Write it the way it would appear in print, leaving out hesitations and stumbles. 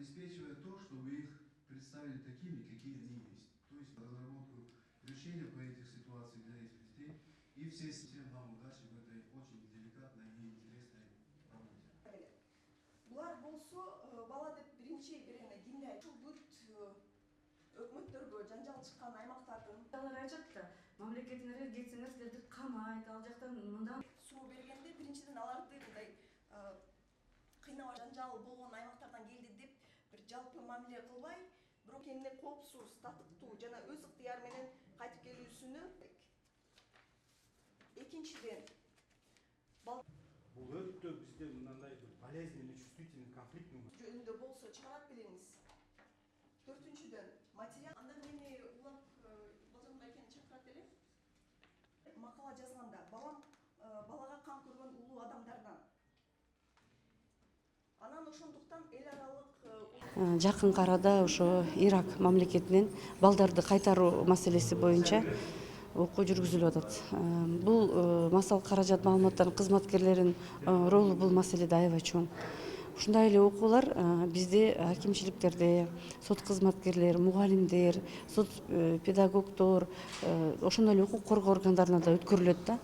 обеспечивая то, чтобы их представили такими, какие они есть. То есть разработку решения по этих ситуациям для этих детей. И всем нам удачи в этой очень деликатной и интересной работе. Булар болсо бала деп биринчи бирене кимге бүт өкмөттөргө жанжал чыккан аймактардын Алар айтат да, мамлекетиңерге кетсеңер силерди камайт, ал жактан мындан суу бергенде биринчиден аларды мындай кыйноо жанжал болгон аймактардан келди деп бир жалпы мамиле кылбай, бирок кемине коопсуз, татыктуу жана өз ыктыяры менен кайтып келүүсүнө. Экинчиден Бул өтө бизде мындай болезненный, чувствительный конфликт жөнүндө болсо чыгарат белеңиз. Төртүнчүдөн материал андан мени улап Балжан байкени чакырат элем. Макала жазганда балага кам көргөн улуу адамдардан. Анан ошондуктан эл аралык Жакынкы арада ошо Ирак мамлекетинен балдарды кайтаруу маселеси боюнча окуу жүргүзүлүп атат. Бул массалык каражат маалыматтардын кызматкерлеринин ролу бул маселеде аябай чоң. Ушундай эле окуулар бизде акимчиликтерде, сот кызматкерлери, мугалимдер, сот педагогдор, ошондой эле укук коргоо органдарына да өткөрүлөт да.